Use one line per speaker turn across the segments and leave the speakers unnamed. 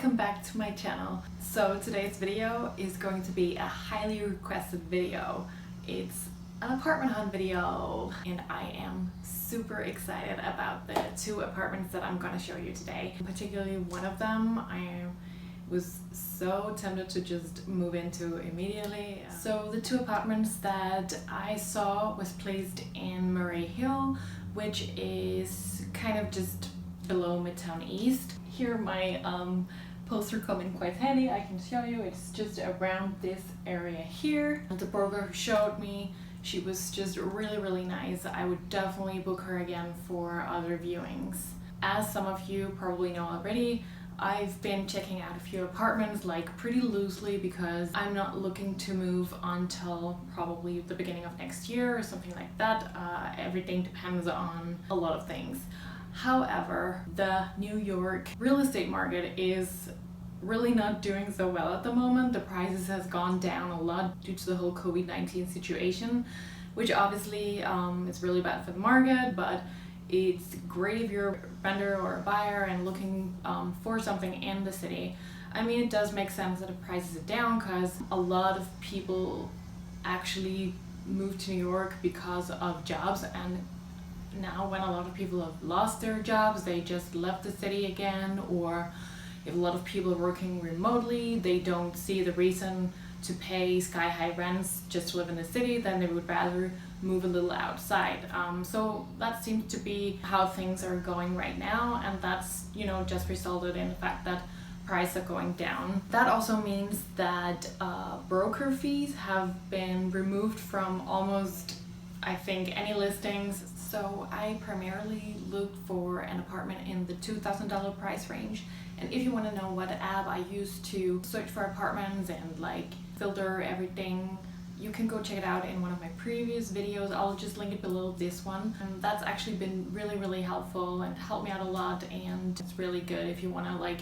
welcome back to my channel. So today's video is going to be a highly requested video. It's an apartment hunt video and I am super excited about the two apartments that I'm gonna show you today. Particularly one of them I was so tempted to just move into immediately. So the two apartments that I saw was placed in Murray Hill, which is kind of just below Midtown East. Here my poster come in quite handy. I can show you, it's just around this area here. The broker who showed me, she was just really nice. I would definitely book her again for other viewings. As some of you probably know already, I've been checking out a few apartments like pretty loosely because I'm not looking to move until probably the beginning of next year or something like that. Everything depends on a lot of things. However, the New York real estate market is really not doing so well at the moment. The prices has gone down a lot due to the whole COVID-19 situation, which obviously is really bad for the market, but it's great if you're a vendor or a buyer and looking for something in the city. I mean, it does make sense that the prices are down because a lot of people actually move to New York because of jobs, and now when a lot of people have lost their jobs, they just left the city again, or if a lot of people are working remotely, they don't see the reason to pay sky-high rents just to live in the city, then they would rather move a little outside. So that seems to be how things are going right now, and that's, you know, just resulted in the fact that prices are going down. That also means that broker fees have been removed from almost, I think, any listings. So I primarily look for an apartment in the $2,000 price range. And if you want to know what app I use to search for apartments and like filter everything, you can go check it out in one of my previous videos. I'll just link it below this one. And that's actually been really helpful and helped me out a lot, and it's really good if you want to like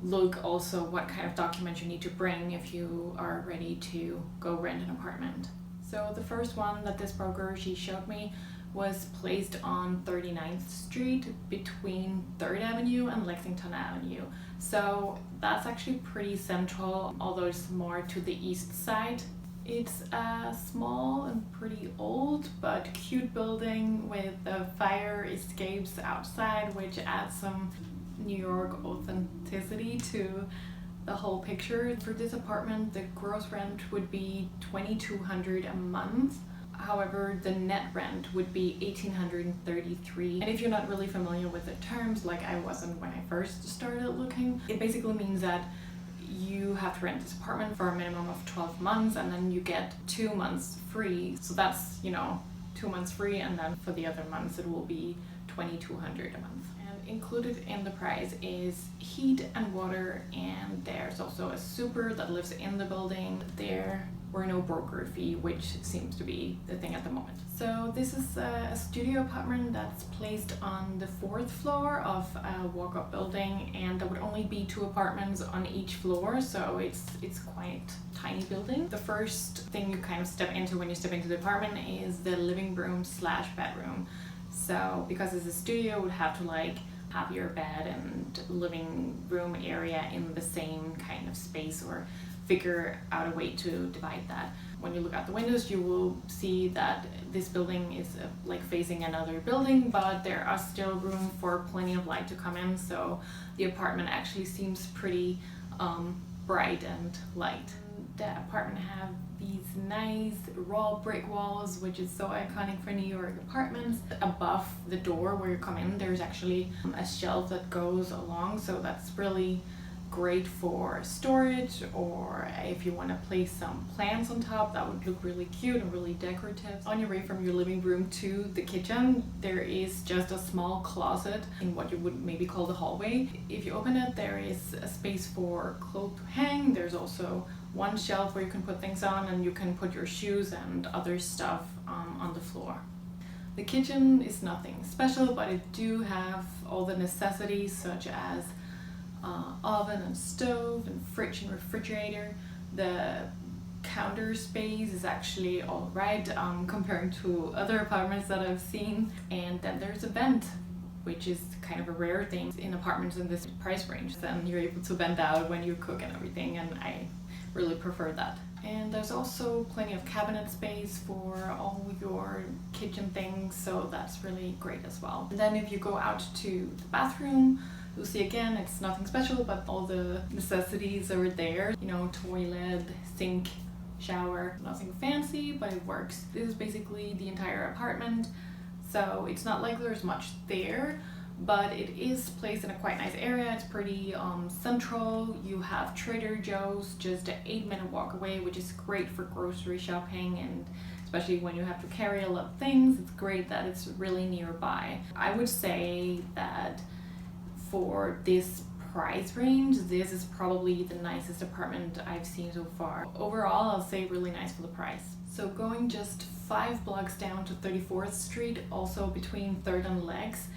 look also what kind of documents you need to bring if you are ready to go rent an apartment. So the first one that this broker she showed me was placed on 39th Street between 3rd Avenue and Lexington Avenue. So that's actually pretty central, although it's more to the east side. It's a small and pretty old but cute building with the fire escapes outside, which adds some New York authenticity to the whole picture. For this apartment, the gross rent would be $2,200 a month. However, the net rent would be $1,833. And if you're not really familiar with the terms, like I wasn't when I first started looking, it basically means that you have to rent this apartment for a minimum of 12 months and then you get 2 months free. So that's, you know, 2 months free, and then for the other months it will be $2,200 a month. And included in the price is heat and water, and there's also a super that lives in the building. There were no broker fee, which seems to be the thing at the moment. So this is a studio apartment that's placed on the 4th floor of a walk-up building, and there would only be 2 apartments on each floor, so it's quite tiny building. The first thing you kind of step into when you step into the apartment is the living room / bedroom. So because it's a studio, you would have to like have your bed and living room area in the same kind of space, or figure out a way to divide that. When you look out the windows, you will see that this building is like facing another building, but there are still room for plenty of light to come in, so the apartment actually seems pretty bright and light. The apartment have these nice raw brick walls, which is so iconic for New York apartments. Above the door where you come in, there's actually a shelf that goes along, so that's really great for storage, or if you want to place some plants on top, that would look really cute and really decorative. On your way from your living room to the kitchen, there is just a small closet in what you would maybe call the hallway. If you open it, there is a space for clothes to hang. There's also one shelf where you can put things on, and you can put your shoes and other stuff on the floor. The kitchen is nothing special, but it do have all the necessities such as oven and stove and fridge and refrigerator. The counter space is actually all right comparing to other apartments that I've seen, and then there's a vent which is kind of a rare thing in apartments in this price range. Then you're able to bend out when you cook and everything, and I really prefer that. And there's also plenty of cabinet space for all your kitchen things, so that's really great as well. And then if you go out to the bathroom, you'll see again, it's nothing special, but all the necessities are there. You know, toilet, sink, shower, nothing fancy, but it works. This is basically the entire apartment, so it's not like there's much there, but it is placed in a quite nice area. It's pretty central. You have Trader Joe's just an 8-minute walk away, which is great for grocery shopping, and especially when you have to carry a lot of things, it's great that it's really nearby. I would say that for this price range, this is probably the nicest apartment I've seen so far. Overall, I'll say really nice for the price. So going just 5 blocks down to 34th Street, also between 3rd and Legs,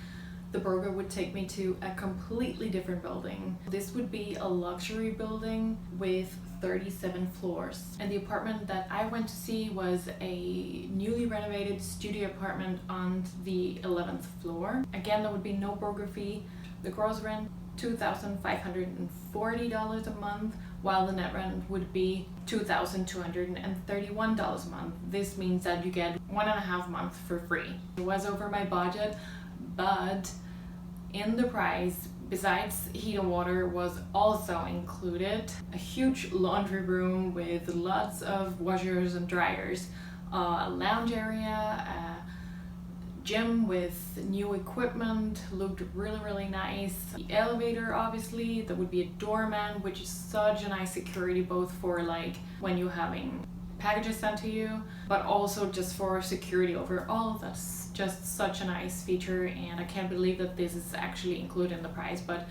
the burger would take me to a completely different building. This would be a luxury building with 37 floors. And the apartment that I went to see was a newly renovated studio apartment on the 11th floor. Again, there would be no burger fee. The gross rent, $2,540 a month, while the net rent would be $2,231 a month. This means that you get 1.5 months for free. It was over my budget, but in the price, besides heat and water, was also included a huge laundry room with lots of washers and dryers, a lounge area, a gym with new equipment, looked really nice. The elevator, obviously, there would be a doorman, which is such a nice security, both for like when you're having packages sent to you, but also just for security overall. That's just such a nice feature, and I can't believe that this is actually included in the price, but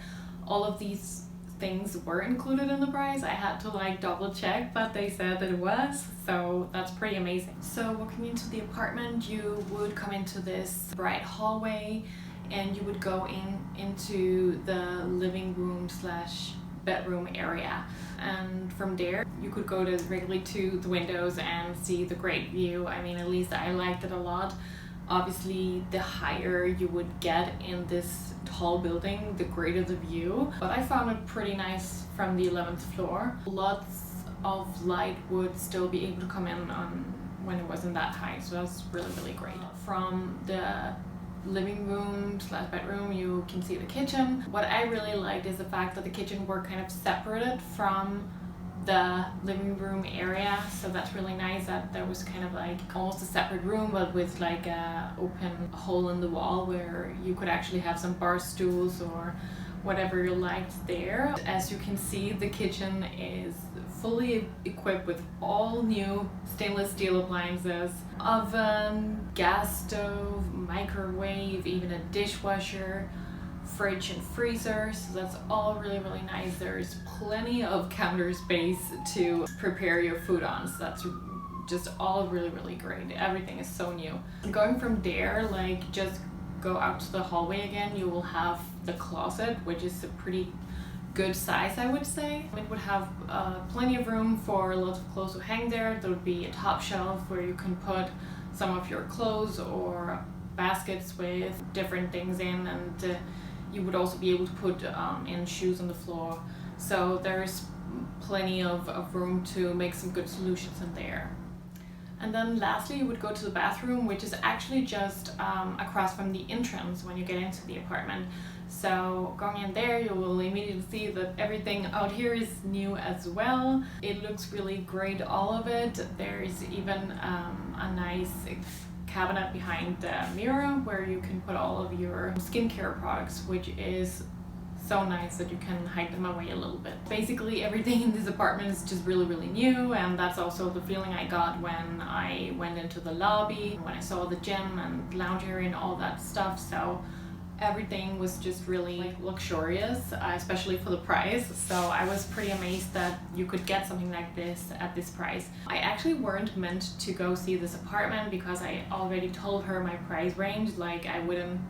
all of these things were included in the price. I had to like double check, but they said that it was, so that's pretty amazing. So walking into the apartment, you would come into this bright hallway, and you would go into the living room slash bedroom area, and from there you could go directly to the windows and see the great view. I mean, at least I liked it a lot. Obviously, the higher you would get in this tall building, the greater the view, but I found it pretty nice from the 11th floor. Lots of light would still be able to come in on when it wasn't that high, so that's really great. From the living room slash bedroom, you can see the kitchen. What I really liked is the fact that the kitchen were kind of separated from the living room area, so that's really nice that there was kind of like almost a separate room, but with like a open hole in the wall where you could actually have some bar stools or whatever you liked there. As you can see, the kitchen is fully equipped with all new stainless steel appliances, oven, gas stove, microwave, even a dishwasher, fridge and freezer, so that's all really nice. There's plenty of counter space to prepare your food on, so that's just all really great. Everything is so new. Going from there, like just go out to the hallway again, you will have the closet, which is a pretty good size, I would say. It would have plenty of room for lots of clothes to hang there. There would be a top shelf where you can put some of your clothes or baskets with different things in, and you would also be able to put in shoes on the floor. So there's plenty of room to make some good solutions in there. And then lastly, you would go to the bathroom, which is actually just across from the entrance when you get into the apartment. So going in there, you will immediately see that everything out here is new as well. It looks really great, all of it. There's even a nice cabinet behind the mirror where you can put all of your skincare products, which is so nice that you can hide them away a little bit. Basically everything in this apartment is just really new, and that's also the feeling I got when I went into the lobby, when I saw the gym and lounge area and all that stuff. So everything was just really luxurious, especially for the price. So I was pretty amazed that you could get something like this at this price. I actually weren't meant to go see this apartment because I already told her my price range, like I wouldn't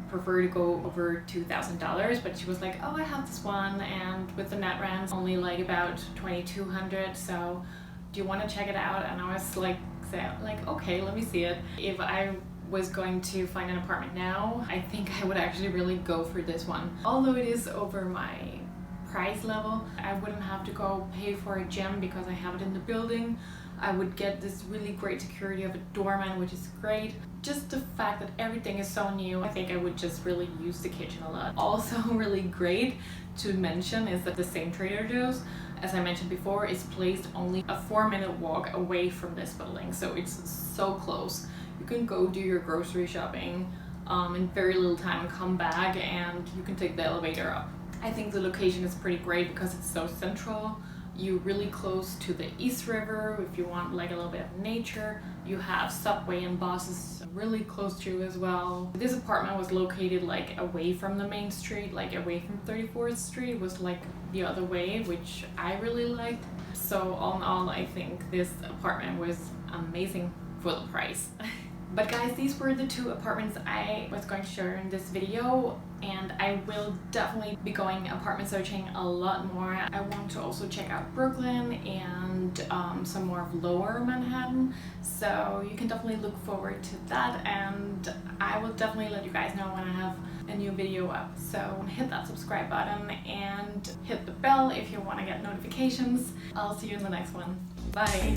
prefer to go over $2,000, but she was like, oh, I have this one, and with the net rent only like about $2,200, so do you want to check it out? And I was like okay, let me see it. If I was going to find an apartment now, I think I would actually really go for this one. Although it is over my price level, I wouldn't have to go pay for a gym because I have it in the building. I would get this really great security of a doorman, which is great. Just the fact that everything is so new, I think I would just really use the kitchen a lot. Also really great to mention is that the same Trader Joe's, as I mentioned before, is placed only a 4-minute walk away from this building. So it's so close. You can go do your grocery shopping in very little time and come back, and you can take the elevator up. I think the location is pretty great because it's so central. You're really close to the East River if you want like a little bit of nature. You have subway and buses really close to you as well. This apartment was located like away from the main street, like away from 34th Street. It was like the other way, which I really liked. So all in all, I think this apartment was amazing for the price. But guys, these were the 2 apartments I was going to share in this video, and I will definitely be going apartment searching a lot more. I want to also check out Brooklyn and some more of Lower Manhattan, so you can definitely look forward to that, and I will definitely let you guys know when I have a new video up. So hit that subscribe button and hit the bell if you want to get notifications. I'll see you in the next one. Bye!